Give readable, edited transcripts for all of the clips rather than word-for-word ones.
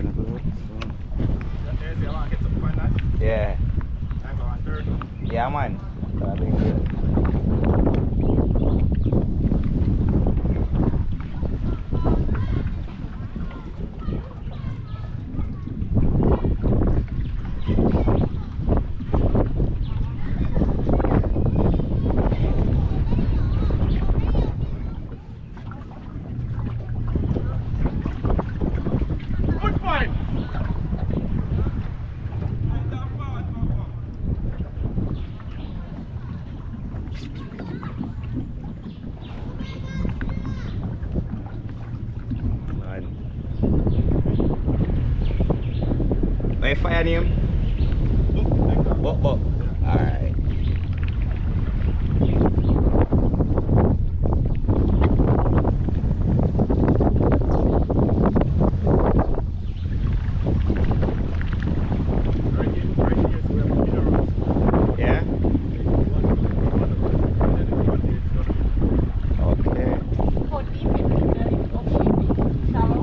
in a good. So. Yeah. Yeah, man. That'll be good. Wait, fire name? Book. Alright. Yeah? Okay. How deep is the ocean? Shallow?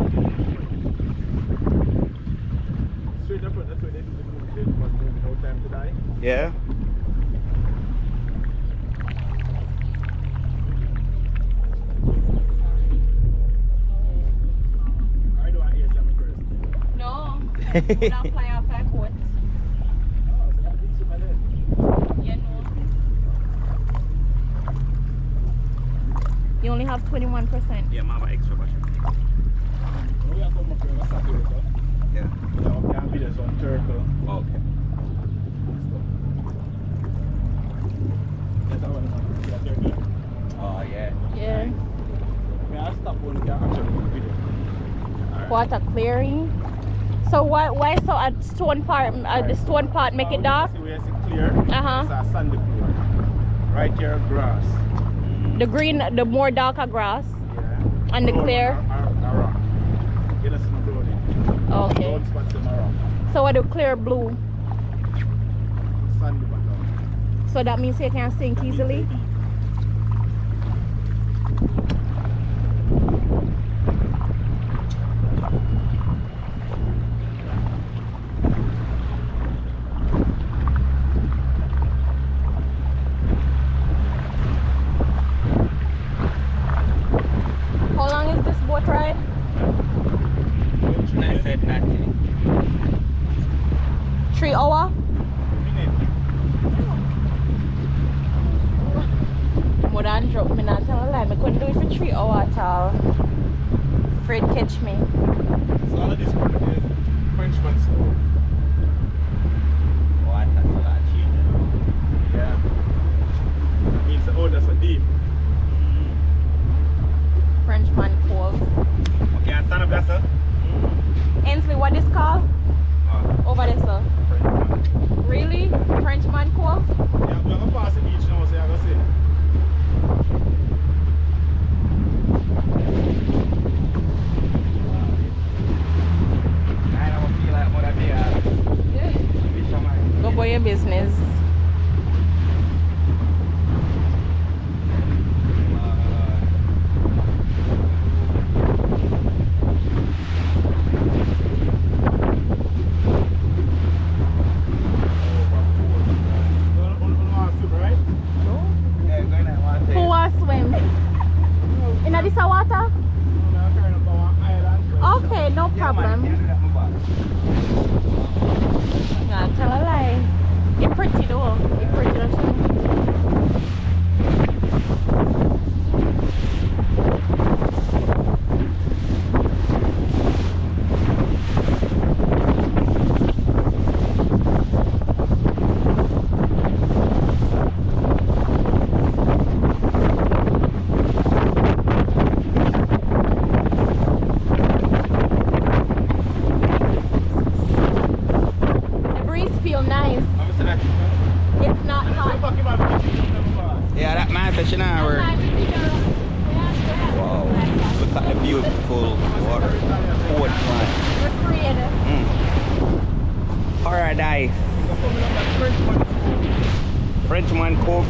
Straight up, that's where they was moving no time to die. Yeah? I don't want to hear something first. No. We're not fly off airport. Oh, so that did super then. Yeah, no. You only have 21%. Yeah, I have extra battery. We are coming up here on Saturday, so. Yeah. Yeah, we can videos on Turtle. Okay. Yeah, that one is on Turtle. Oh, yeah. Yeah. I stop when we can actually do video. Alright. Water clearing. So why so at stone part the stone part make it dark? See where it's clear. Uh-huh. It's a sandy floor. Right here, grass. The green, the more darker grass. Yeah. And the clear? Are rock. You don't see no road in. Okay. Road spots in the rock. So what do clear blue? Sandy bottom. So that means you can sink easily? How long is this boat ride? I said nothing. 3 hours? More than drop me not tell a lie. I couldn't do it for 3 hours at all. Afraid catch me. So all of this water is Frenchman soul. Water is a lot cheaper. Yeah. That means the odor so deep. Frenchman Cove. Okay, I stand up there, sir. Ainsley, what is called? Oh, Over there, sir. Frenchman. Really? Frenchman Cove? Yeah, we're going to pass the beach now, so you're going to see. I don't feel like more than Go about your business. Who was swim? In this water? Okay, no problem. Nah, tell a lie. You're pretty though. You're pretty though. The breeze feel nice. It's not hot. Yeah, that man fishing hour. Wow, look at the beautiful water. Port line. We're creative. Paradise. Frenchman Cove.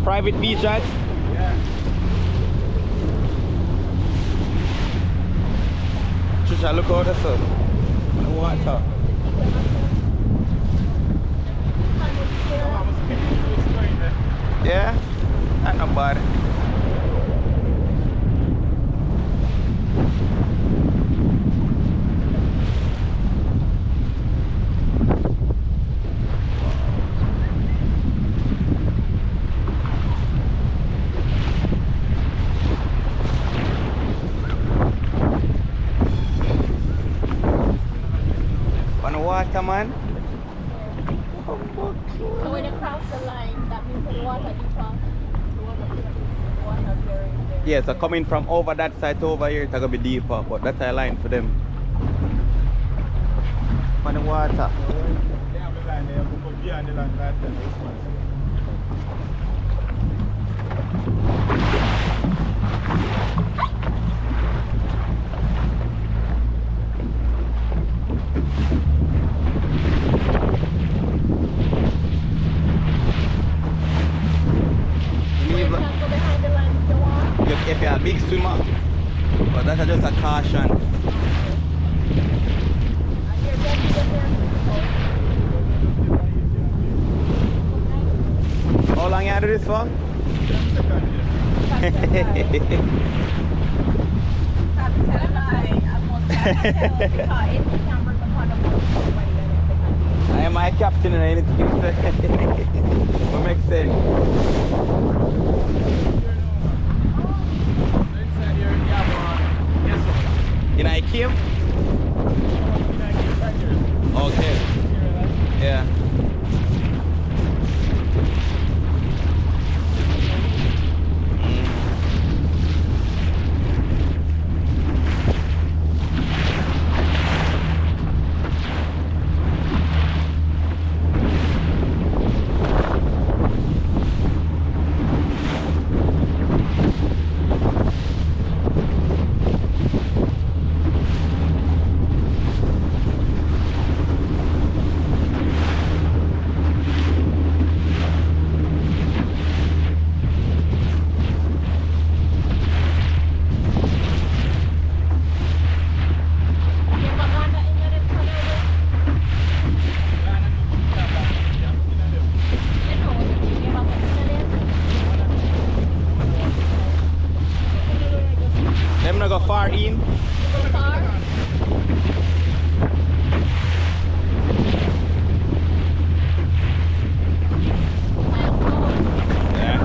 private beach, right? Yeah. Trisha, look out there, sir. The water. Yeah, not bad. On the water, man. So when you cross the line, that means the water deeper. Water very, very. Yeah, so coming from over that side to over here, it's gonna be deeper, but that's a line for them. On the water. Yeah, we line there. We put beer on the line right there. This one. Leave, You can go behind the line if you want. if you're a big swimmer, but that's just a caution. And you're ready to get there. How long you do this for? I am my captain and anything. What makes sense? In I came? Okay. Yeah. Them not go far in. Yeah.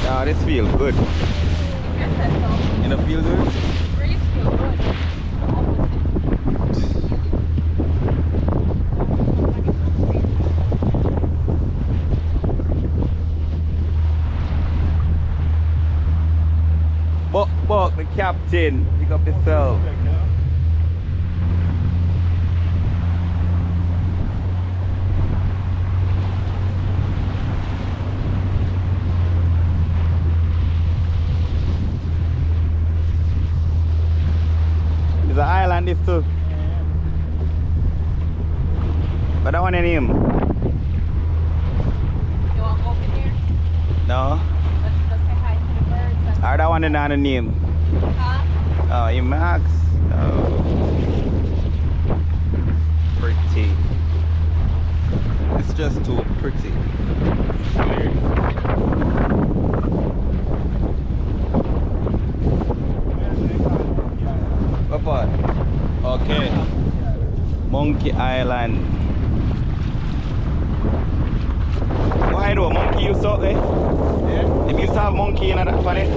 Ah, this feels good. You know, feel good? Buck, the captain, pick up yourself. There's an island this too. But that one ain't him. You want to go over here? No. Let's say hi to the birds. Or that one ain't on the name. Huh? Oh, you Max. Oh. Pretty. It's just too pretty. What part? Okay. Monkey Island. Why do a monkey used to there? Yeah. If you used to have monkey in that planet?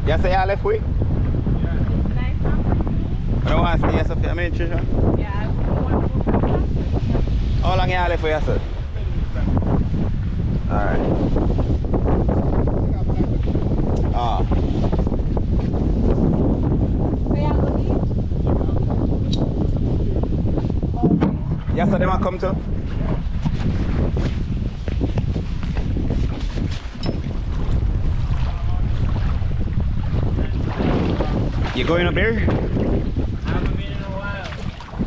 You say you left with? It's nice after I don't want to stay here for a minute, Trisha. Yeah, I want to go for class. How long you left for yourself? Alright. Ah. So you go leave? Yes, sir, they want to come too? You going up there? I haven't been in a while.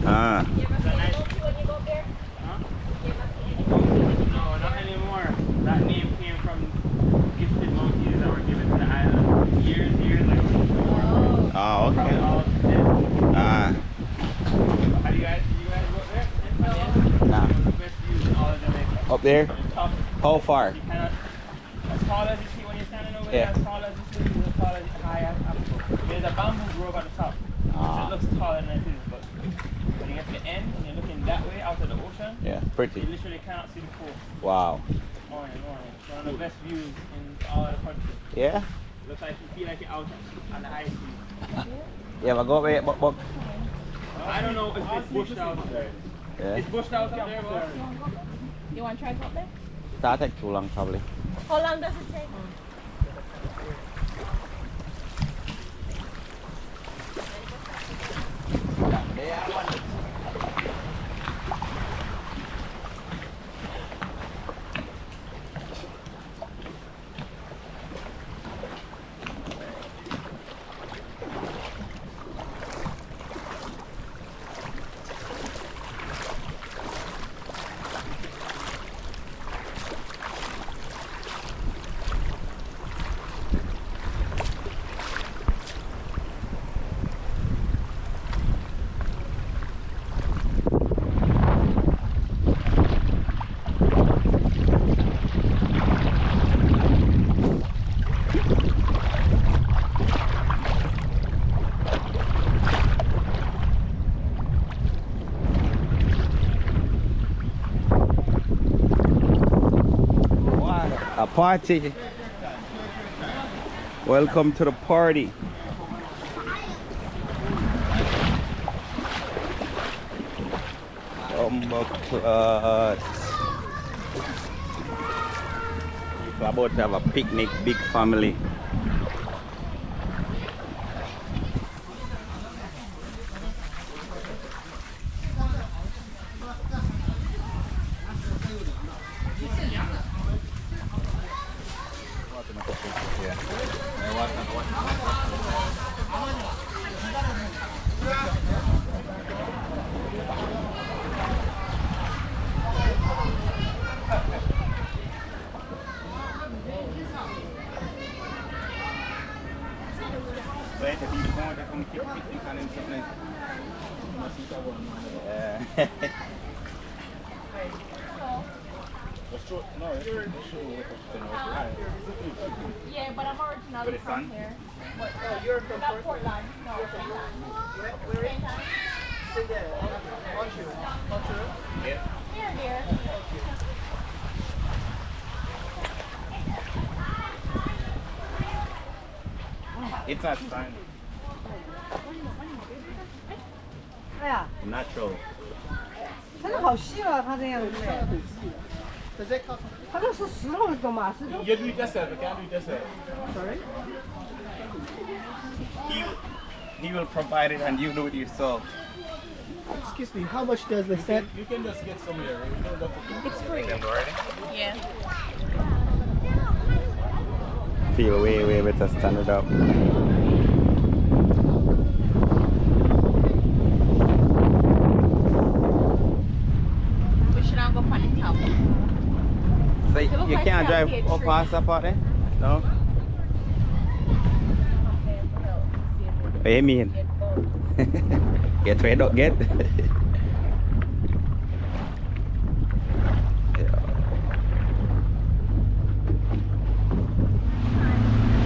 Ah. You ever see any goat when you go up there? Huh? You ever see any goat? No, not anymore. That name came from gifted monkeys that were given to the island years ago. Oh. Oh, Probably okay. all dead. Ah. How do you guys go up there? No. Nah. The best views in all of Jamaica. Up there? The top. How far? You cannot, as tall as you see when you're standing over Yeah. there, as tall as you see, as tall as high as up. There's a bamboo grove at the top. Ah. So it looks taller than it is, but when you get to the end and you're looking that way out of the ocean, Yeah, you pretty. literally cannot see the coast. Wow. Morning. It's one of the best views in all of the country. Yeah? Looks like you feel like you're out on the high seas. You ever go up there, but I don't know if it's bushed out up there. yeah. It's bushed out up there, but You want to try to go up there? That'll take too long, probably. How long does it take? A party. Welcome to the party. People about to have a picnic, big family. Yeah, but I'm originally With the from sun? here. But, you're from Portland? No, St. Anne. Here, dear. It's not fine. Natural. 真的好细了，它这样子。它都是石头的，懂吗？石头。 you do it yourself. You can't do it yourself. Sorry. He will provide it and you do it yourself. Excuse me. How much does the set? You can just get some here. You don't have to It's free. Yeah. Feel way better stand it up. We should all go on the top. So you like can't drive Southgate up Street. past that part there? No? What you mean? Get where don't get?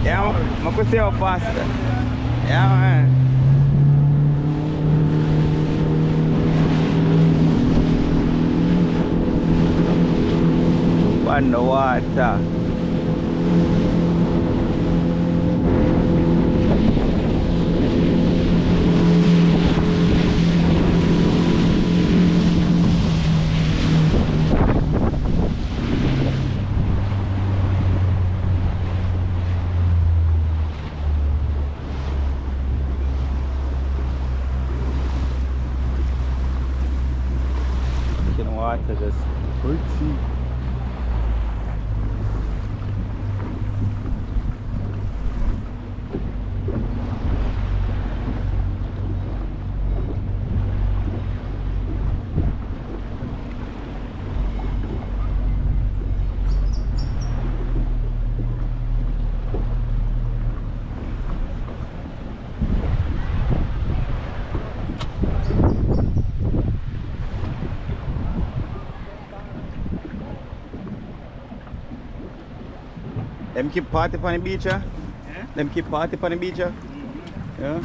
Yeah, I could see how fast. Yeah, man. On the water. water just pretty. Them keep party on the beach, yeah? Yeah? Them keep party on the beach, yeah? Yeah.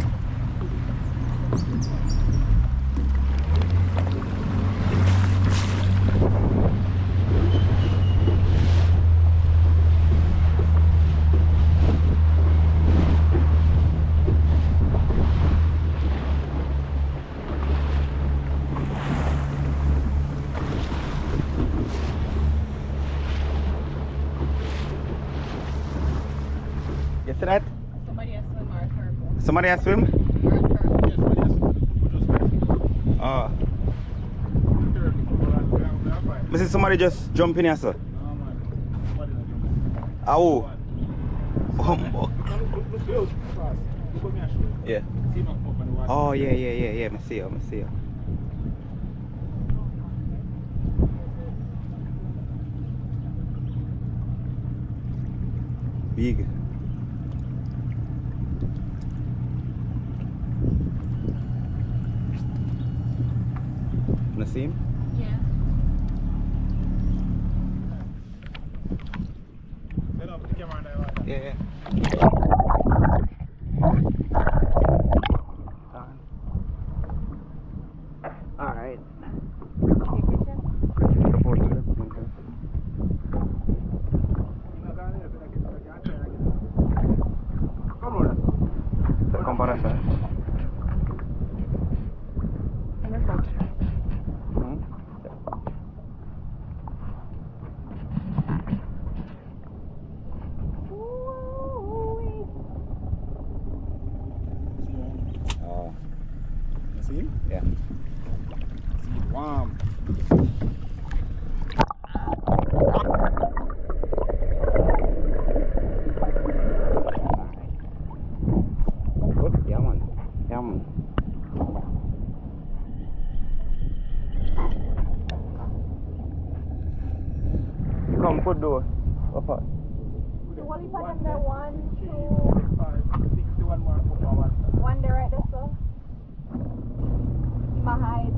You see that? Somebody has swim or a turtle. Somebody has swim? Or a turtle. Ah. I see somebody just jump in here, sir. Oh. Yeah. Oh, yeah. I see you. Big. You see him? Yeah. Yeah. Alright. Comparação. Oh. You see him? Yeah. See it warm. Good. Yeah, man. Come put door. What part? So what if I am there? 1, 2, 1 there right there, sir. In my height.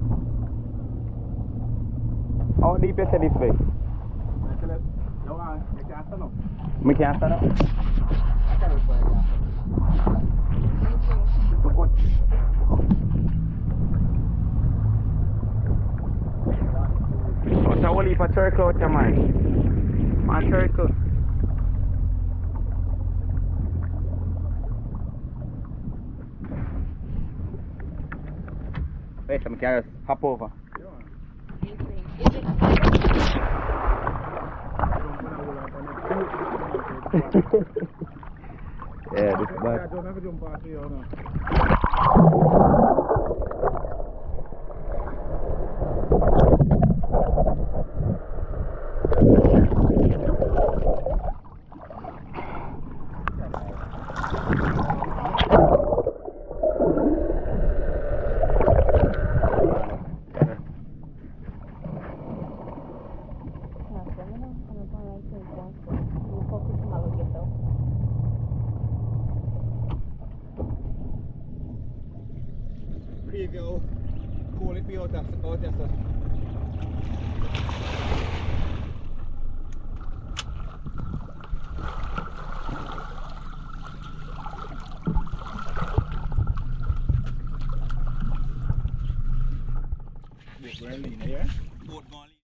How deep is it this way? Me can't stand up. What's a whole heap of turtle out there, man? Man, turtle. Wait, I can just hop over. Yeah, this is bad. Preview, call it be out there, sir. Boat going here. Boat going